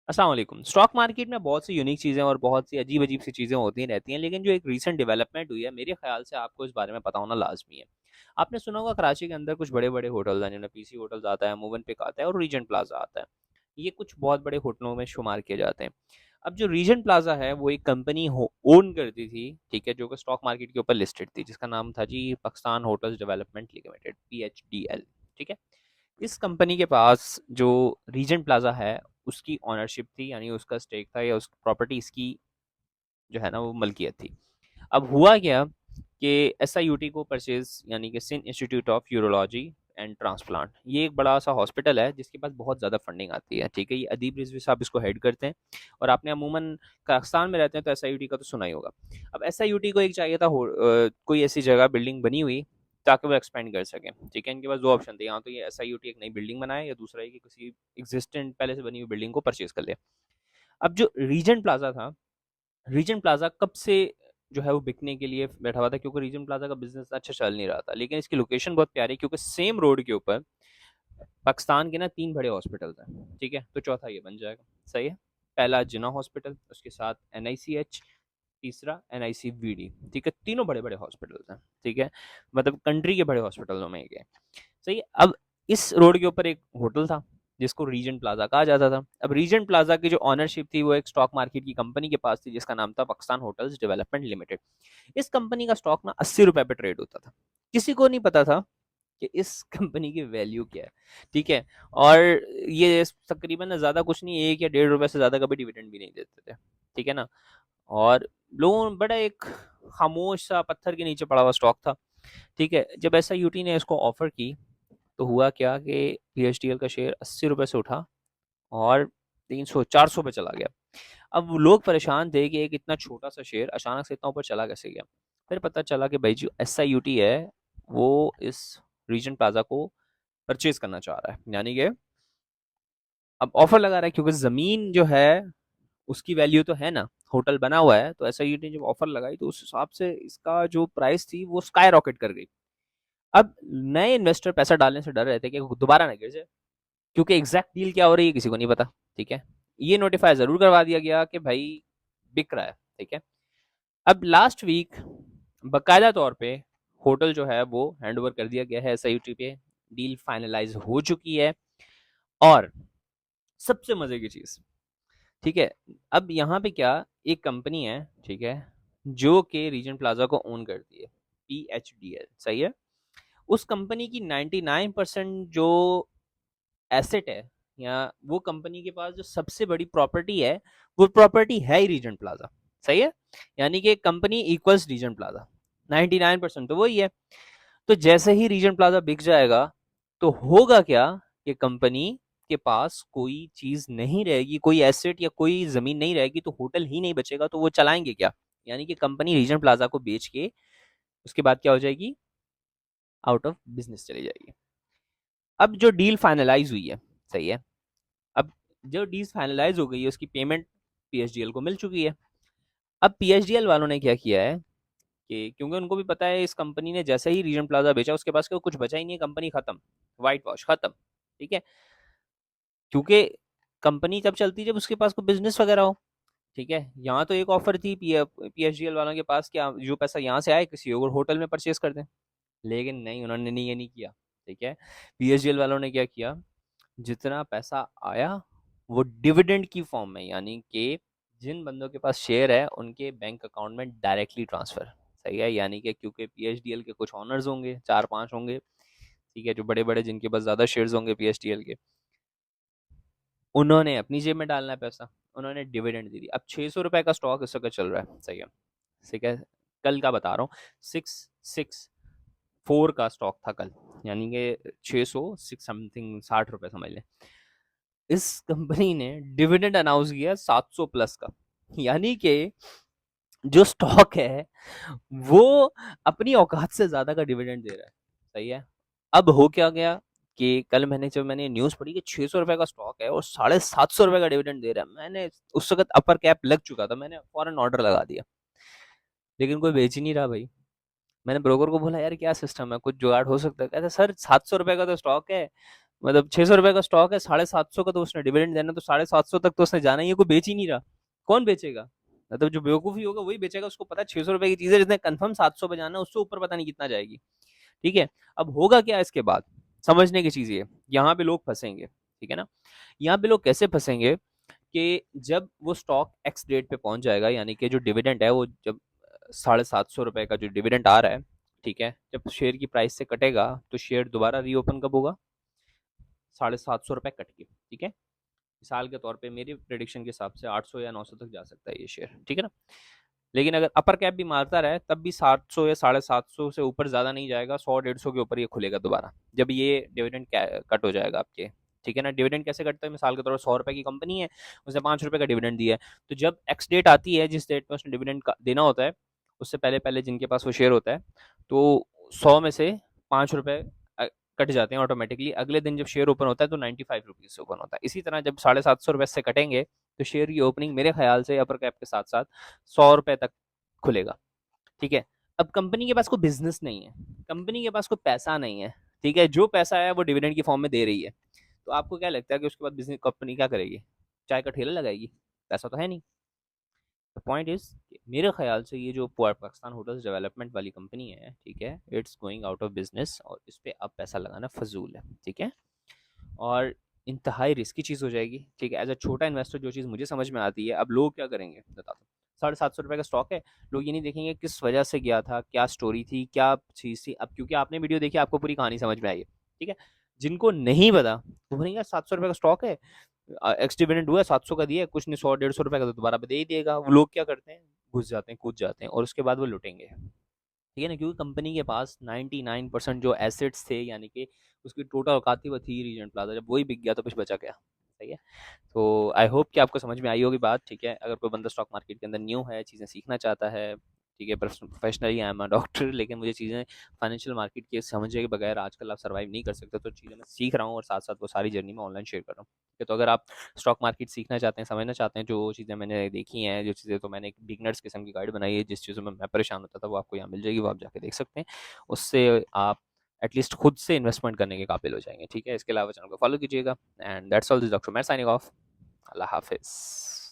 अस्सलाम वालेकुम। Stock market में बहुत सी यूनिक चीज़ें और बहुत सी अजीब-अजीब सी चीज़ें होती रहती हैं, लेकिन जो एक रीसेंट डेवलपमेंट हुई है, मेरे ख़्याल से आपको इस बारे में पता होना लाज़मी है। आपने सुना होगा कराची के अंदर कुछ बड़े-बड़े होटल्स हैं, जिनमें पीसी होटल्स आता है, मोवेनपिक आता है और रीजेंट प्लाज़ा आता है। ये कुछ बहुत बड़े होटलों में शुमार किए जाते हैं। अब जो रीजेंट प्लाज़ा है, वो एक कंपनी हो ओन करती थी, ठीक है, जो कि स्टॉक मार्केट के ऊपर लिस्टेड थी, जिसका नाम था जी Pakistan hotels development limited, PHDL, ठीक है? इस कंपनी के पास जो रीजेंट प्लाज़ा है, उसकी ओनरशिप थी, यानी उसका स्टेक था या उस प्रॉपर्टी इसकी जो है ना वो मलकियत थी। अब हुआ क्या कि एसआईयूटी को परचेज़, यानी कि Sindh institute of urology and transplant, ये एक बड़ा-सा हॉस्पिटल है जिसके पास बहुत ज़्यादा फंडिंग आती है, ठीक है? ये अदीब रिज़वी साहब इसको हेड करते हैं और आपने अमूमन पाकिस्तान में रहते हैं तो एसआईयूटी का तो सुना ही होगा। अब एसआईयूटी को एक चाहिए था कोई ऐसी जगह बिल्डिंग बनी हुई ताकि वो एक्सपेंड कर सकें, ठीक है? इनके पास 2 ऑप्शन थे, या तो ये एसआईयूटी एक नई बिल्डिंग बनाए या दूसरा ये कि किसी एक्जिस्टेंट पहले से बनी हुई बिल्डिंग को परचेज़ कर ले। अब जो रीजेंट प्लाज़ा था, रीजेंट प्लाज़ा कब से जो है वो बिकने के लिए बैठा हुआ था, क्योंकि रीजेंट प्लाज़ा का बिज़नेस अच्छा चल नहीं रहा था। लेकिन इसकी लोकेशन बहुत प्यारी है, क्योंकि सेम रोड के ऊपर पाकिस्तान के ना 3 बड़े हॉस्पिटल्स हैं, ठीक है? तो चौथा ये बन जाएगा, सही है? पहला जिन्ना हॉस्पिटल, उसके साथ एनआईसीएच, तीसरा एनआईसीवीडी, ठीक है? तीनों बड़े-बड़े हॉस्पिटल्स हैं, ठीक है? मतलब कंट्री के बड़े हॉस्पिटलों में एक है, सही है? अब इस रोड के ऊपर एक होटल था, जिसको रीजेंट प्लाज़ा कहा जाता था। अब रीजेंट प्लाज़ा की जो ओनरशिप थी, वो एक स्टॉक मार्केट की कंपनी के पास थी, जिसका नाम था पाकिस्तान होटल्स डेवलपमेंट लिमिटेड। इस कंपनी का स्टॉक ना 80 रुपए पे ट्रेड होता था। किसी को नहीं पता था कि इस कंपनी की वैल्यू क्या है, ठीक है? और ये तकरीबन ज़्यादा कुछ नहीं, 1 या डेढ़ रुपए से ज़्यादा कभी डिविडेंड भी नहीं देते थे, ठीक है ना? और लोगों बड़ा एक खामोश सा पत्थर के नीचे पड़ा हुआ स्टॉक था, ठीक है? जब एसआईयूटी ने इसको ऑफ़र की, तो हुआ क्या कि पीएचडीएल का शेयर 80 रुपए से उठा और 300-400 पे चला गया। अब लोग परेशान थे कि एक इतना छोटा-सा शेयर अचानक से इतना ऊपर चला कैसे गया? फिर पता चला कि भाई जो एसआईयूटी है, वो इस रीजेंट प्लाज़ा को परचेज़ करना चाह रहा है। यानी कि अब ऑफ़र लगा रहा है, क्योंकि ज़मीन जो है, उसकी वैल्यू तो है ना, होटल बना हुआ है, तो एसआईयूटी ने जब ऑफ़र लगाई, तो उस हिसाब से इसका जो प्राइस थी, वो स्काई रॉकेट कर गई। अब नए इन्वेस्टर पैसा डालने से डर रहे थे कि दोबारा ना गिर जाए, क्योंकि एग्ज़ैक्ट डील क्या हो रही है किसी को नहीं पता, ठीक है? ये नोटिफ़ाई ज़रूर करवा दिया गया कि भाई बिक रहा है, ठीक है? अब लास्ट वीक बाकायदा तौर पे होटल जो है वो हैंडओवर कर दिया गया है एसआईयूटी पे, डील फाइनलाइज़ हो चुकी है। और सबसे मज़े की चीज़, ठीक है? अब यहाँ पे क्या, एक कंपनी है, ठीक है? जो कि रीजेंट प्लाज़ा को ओन करती है, पीएचडीएल, सही है? उस कंपनी की 99% जो एसेट है, या वो कंपनी के पास जो सबसे बड़ी प्रॉपर्टी है, वो प्रॉपर्टी है ही रीजेंट प्लाज़ा, सही है? यानी कि कंपनी इक्वल्स रीजेंट प्लाज़ा, 99% तो वही है। तो जैसे ही रीजेंट प्लाज़ा बिक जाएगा, तो होगा क्या कि कंपनी के पास कोई चीज़ नहीं रहेगी, कोई एसेट या कोई ज़मीन नहीं रहेगी, तो होटल ही नहीं बचेगा, तो वो चलाएँगे क्या? यानी कि कंपनी रीजेंट प्लाज़ा को बेच के उसके बाद क्या हो जाएगी? आउट ऑफ बिज़नेस चली जाएगी। अब जो डील फाइनलाइज़ हुई है, सही है? अब जो डील फाइनलाइज़ हो गई है, उसकी पेमेंट पीएचडीएल को मिल चुकी है। अब पीएचडीएल वालों ने क्या किया है कि क्योंकि उनको भी पता है इस कंपनी ने जैसे ही रीजन प्लाजा बेचा, उसके पास कुछ बचा ही नहीं है, कंपनी खत्म, वाइट वॉश खत्म, ठीक है? क्योंकि कंपनी तब चलती है जब उसके पास कोई बिजनेस वगैरह हो, ठीक है? यहाँ तो एक ऑफर थी पीएचडीएल वालों के पास, क्या जो पैसा यहाँ से आए किसी और होटल में परचेज कर दें, लेकिन नहीं, उन्होंने नहीं, ये नहीं किया, ठीक है? पीएचडीएल वालों ने क्या किया, जितना पैसा आया वो डिविडेंड की फॉर्म में, यानी कि जिन बंदों के पास शेयर है उनके बैंक अकाउंट में डायरेक्टली ट्रांसफर, सही है? यानी कि क्योंकि पीएचडीएल के कुछ ऑनर्स होंगे, 4-5 होंगे, ठीक है, जो बड़े-बड़े जिनके पास ज़्यादा शेयर्स होंगे पीएचडीएल के, उन्होंने अपनी जेब में डालना है पैसा, उन्होंने डिविडेंड दे दी। अब 600 रुपए का स्टॉक इस वक़्त चल रहा है, सही है? ठीक है, कल का बता रहा हूँ, 664 का स्टॉक था कल, यानी कि 600 6 समथिंग 60 रुपए समझ लें। इस कंपनी ने डिविडेंड अनाउंस किया 700 प्लस का, यानी कि जो स्टॉक है वो अपनी औकात से ज्यादा का डिविडेंड दे रहा है, सही है? अब हो क्या गया कि कल जब मैंने न्यूज पढ़ी कि 600 रुपए का स्टॉक है और 750 रुपए का डिविडेंड दे रहा है, मैंने उस वक्त अपर कैप लग चुका था, मैंने फौरन ऑर्डर लगा दिया, लेकिन कोई बेच ही नहीं रहा भाई। मैंने ब्रोकर को बोला यार क्या सिस्टम है, कुछ जुगाड़ हो सकता है? कहता सर 700 रुपए का तो स्टॉक है, मतलब 600 रुपए का स्टॉक है, 750 का तो उसने डिविडेंड देना, तो 750 तक तो उसने जाना ही है, कोई बेच ही नहीं रहा, कौन बेचेगा? मतलब जो बेवकूफ़ी होगा वही बेचेगा, उसको पता है 600 रुपए की चीज़ है, जिसने कंफर्म 700 पे जाना है, उससे ऊपर पता नहीं कितना जाएगी। ठीक है? अब होगा क्या इसके बाद? समझने की चीज़ ये है, यहाँ पे लोग फँसेंगे, ठीक है ना? यहाँ पे लोग कैसे फँसेंगे कि जब वो स्टॉक एक्स डेट पे पहुँच जाएगा, यानी कि जो डिविडेंड है वो जब 750 रुपए का जो डिविडेंड आ रहा है, ठीक है? जब शेयर की प्राइस से कटेगा, तो शेयर दोबारा रीओपन कब होगा? 750 रुपए कट के, ठीक है? मिसाल के तौर पे मेरी प्रेडिक्शन के हिसाब से 800 या 900 तक जा सकता है ये शेयर, ठीक है ना? लेकिन अगर अपर कैप भी मारता रहे तब भी 700 या 750 से ऊपर ज़्यादा नहीं जाएगा, 100-150 के ऊपर ये खुलेगा दोबारा, जब ये डिविडेंड कट हो जाएगा आपके, ठीक है ना? डिविडेंड कैसे कटता है? मिसाल के तौर पर 100 रुपए की कंपनी है, उसने 5 रुपए का डिविडेंड दिया है, तो जब एक्स डेट आती है, जिस डेट में उसने डिविडेंड देना होता है, उससे पहले पहले जिनके पास वो शेयर होता है, तो 100 में से 5 रुपए कट जाते हैं ऑटोमेटिकली। अगले दिन जब शेयर ओपन होता है तो 95 रुपीज़ से ओपन होता है। इसी तरह जब 750 रुपये से कटेंगे, तो शेयर की ओपनिंग मेरे ख्याल से अपर कैप के साथ साथ 100 रुपये तक खुलेगा, ठीक है? अब कंपनी के पास कोई बिजनेस नहीं है, कंपनी के पास कोई पैसा नहीं है, ठीक है? जो पैसा है वो डिविडेंड की फॉर्म में दे रही है, तो आपको क्या लगता है कि उसके बाद बिजनेस कंपनी क्या करेगी? चाय का ठेला लगाएगी? पैसा तो है नहीं। द पॉइंट इज, मेरे ख्याल से ये जो पाकिस्तान होटल्स डेवलपमेंट वाली कंपनी है, ठीक है, it's going out of business, और इस पर अब पैसा लगाना फजूल है, ठीक है? और इंतहाई रिस्की चीज़ हो जाएगी, ठीक है? एज अ छोटा इन्वेस्टर जो चीज़ मुझे समझ में आती है, अब लोग क्या करेंगे बता दो, 750 रुपये का स्टॉक है, लोग ये नहीं देखेंगे किस वजह से गया था, क्या स्टोरी थी, क्या चीज़ थी। अब क्योंकि आपने वीडियो देखी, आपको पूरी कहानी समझ में आई है, ठीक है? जिनको नहीं पता वो बोलेंगे यार 700 रुपये का स्टॉक है, एक्स डिविडेंड हुआ है, 700 का दिया है, कुछ नहीं, 100-150 रुपये का तो दोबारा दे ही देगा। वो लोग क्या करते हैं, घुस जाते हैं, कूद जाते हैं, और उसके बाद वो लुटेंगे, ठीक है ना? क्योंकि कंपनी के पास 99% जो एसेट्स थे, यानी कि उसकी टोटल औकात थी वो थी रीजेंट प्लाजा, जब वही बिक गया तो कुछ बचा क्या? सही है? तो आई होप कि आपको समझ में आई होगी बात, ठीक है? अगर कोई बंदा स्टॉक मार्केट के अंदर न्यू है, चीज़ें सीखना चाहता है, ठीक है, professionally I am a doctor, लेकिन मुझे चीज़ें फाइनेंशियल मार्केट के समझे के बगैर आजकल आप सर्वाइव नहीं कर सकते, तो चीज़ें मैं सीख रहा हूँ, और साथ साथ वो सारी जर्नी मैं ऑनलाइन शेयर कर रहा हूँ, ठीक है? तो अगर आप स्टॉक मार्केट सीखना चाहते हैं, समझना चाहते हैं, जो चीज़ें मैंने देखी हैं, जो चीज़ें, तो मैंने एक बिगनर्स किस्म की गाइड बनाई है, जिस चीज़ों में मैं परेशान होता था वो आपको यहाँ मिल जाएगी, वो आप जाके देख सकते हैं। उससे आप एटलीस्ट खुद से इन्वेस्टमेंट करने के काबिल हो जाएंगे, ठीक है? इसके अलावा चैनल को फॉलो कीजिएगा, and that's all, this doctor मैं साइनिंग ऑफ। अल्लाह हाफिज़।